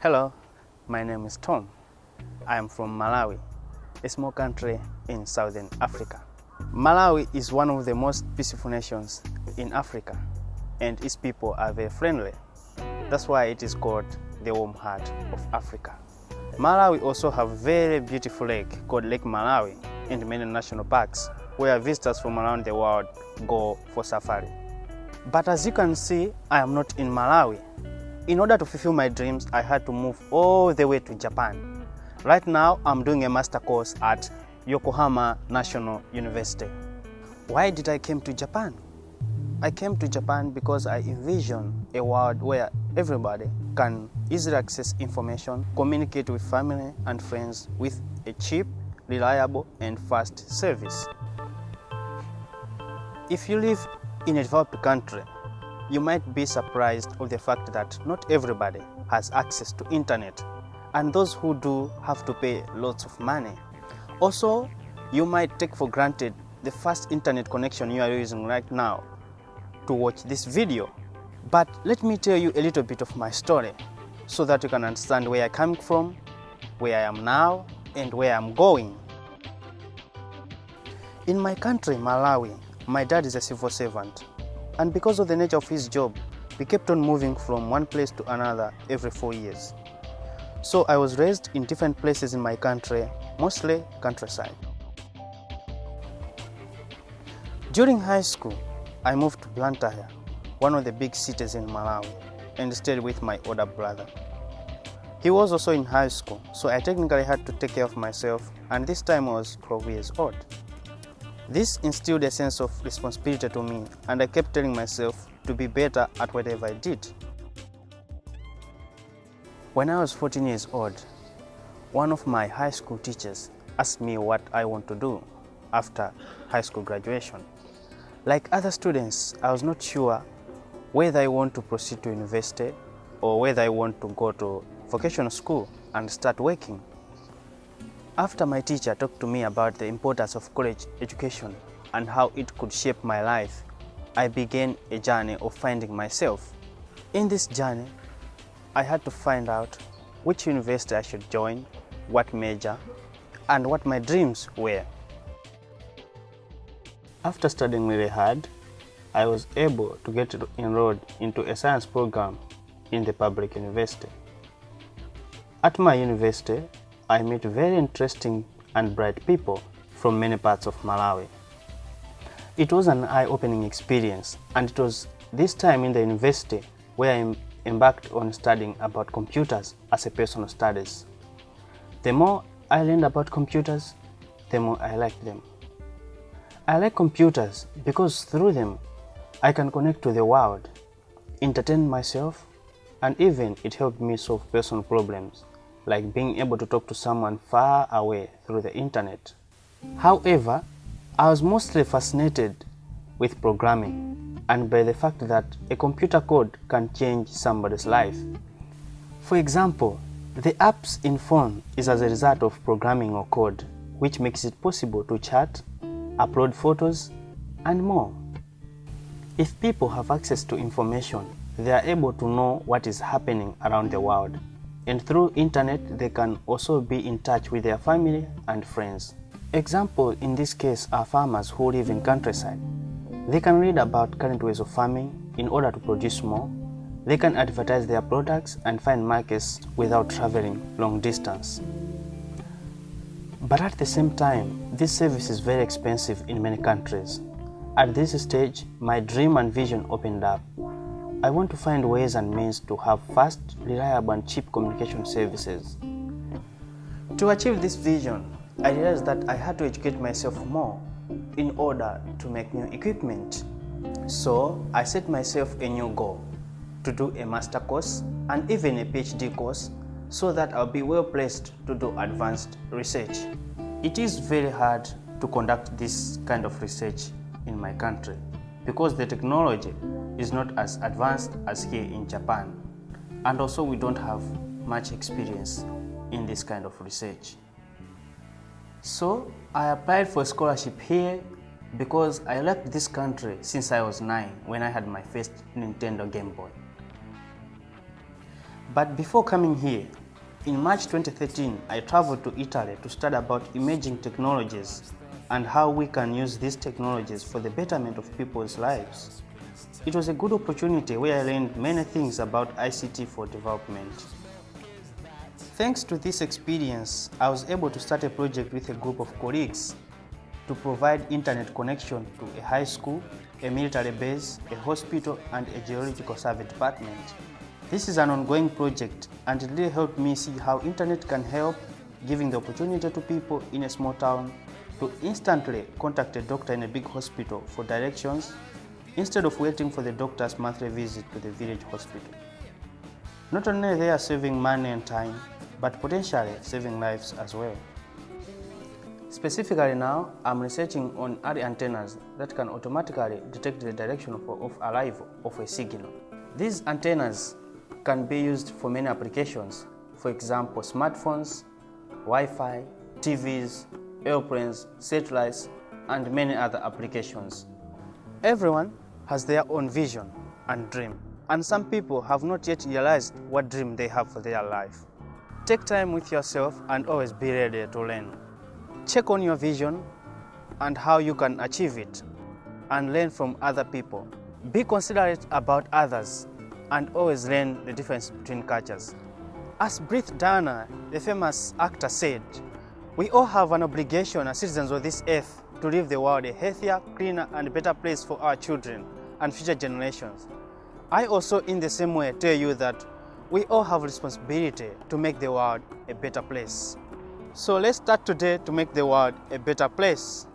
Hello, my name is Thom. I am from Malawi, a small country in Southern Africa. Malawi is one of the most peaceful nations in Africa, and its people are very friendly. That's why it is called the warm heart of Africa. Malawi also have a very beautiful lake called Lake Malawi and many national parks where visitors from around the world go for safari. But as you can see, I am not in Malawi. In order to fulfill my dreams, I had to move all the way to Japan. Right now, I'm doing a master course at Yokohama National University. Why did I come to Japan? I came to Japan because I envision a world where everybody can easily access information, communicate with family and friends with a cheap, reliable, and fast service. If you live in a developed country, you might be surprised of the fact that not everybody has access to internet, and those who do have to pay lots of money. Also, you might take for granted the fast internet connection you are using right now to watch this video. But let me tell you a little bit of my story so that you can understand where I come from, where I am now, and where I'm going. In my country, Malawi, my dad is a civil servant. And because of the nature of his job, we kept on moving from one place to another every 4 years. So I was raised in different places in my country, mostly countryside. During high school, I moved to Blantyre, one of the big cities in Malawi, and stayed with my older brother. He was also in high school, so I technically had to take care of myself, and this time I was 12 years old. This instilled a sense of responsibility to me, and I kept telling myself to be better at whatever I did. When I was 14 years old, one of my high school teachers asked me what I want to do after high school graduation. Like other students, I was not sure whether I want to proceed to university or whether I want to go to vocational school and start working. After my teacher talked to me about the importance of college education and how it could shape my life, I began a journey of finding myself. In this journey, I had to find out which university I should join, what major, and what my dreams were. After studying really hard, I was able to get enrolled into a science program in the public university. At my university, I met very interesting and bright people from many parts of Malawi. It was an eye-opening experience, and it was this time in the university where I embarked on studying about computers as a personal studies. The more I learned about computers, the more I liked them. I like computers because through them I can connect to the world, entertain myself, and even it helped me solve personal problems, like being able to talk to someone far away through the internet. However, I was mostly fascinated with programming and by the fact that a computer code can change somebody's life. For example, the apps in phone is as a result of programming or code, which makes it possible to chat, upload photos, and more. If people have access to information, they are able to know what is happening around the world. And through internet, they can also be in touch with their family and friends. Example in this case are farmers who live in countryside. They can read about current ways of farming in order to produce more. They can advertise their products and find markets without traveling long distance. But at the same time, this service is very expensive in many countries. At this stage, my dream and vision opened up. I want to find ways and means to have fast, reliable, and cheap communication services. To achieve this vision, I realized that I had to educate myself more in order to make new equipment. So I set myself a new goal to do a master course and even a PhD course so that I'll be well placed to do advanced research. It is very hard to conduct this kind of research in my country because the technology is not as advanced as here in Japan, and also we don't have much experience in this kind of research. So I applied for a scholarship here because I liked this country since I was 9 when I had my first Nintendo Game Boy. But before coming here, in March 2013, I traveled to Italy to study about emerging technologies and how we can use these technologies for the betterment of people's lives. It was a good opportunity where I learned many things about ICT for development. Thanks to this experience, I was able to start a project with a group of colleagues to provide internet connection to a high school, a military base, a hospital, and a geological survey department. This is an ongoing project, and it really helped me see how internet can help, giving the opportunity to people in a small town to instantly contact a doctor in a big hospital for directions instead of waiting for the doctor's monthly visit to the village hospital. Not only they are saving money and time, but potentially saving lives as well. Specifically now, I'm researching on early antennas that can automatically detect the direction of arrival of a signal. These antennas can be used for many applications, for example, smartphones, Wi-Fi, TVs, airplanes, satellites, and many other applications. Everyone has their own vision and dream, and some people have not yet realized what dream they have for their life. Take time with yourself and always be ready to learn. Check on your vision and how you can achieve it, and learn from other people. Be considerate about others and always learn the difference between cultures. As Brit Diana, the famous actor, said, we all have an obligation as citizens of this earth to leave the world a healthier, cleaner, and better place for our children and future generations. I also, in the same way, tell you that we all have a responsibility to make the world a better place. So let's start today to make the world a better place.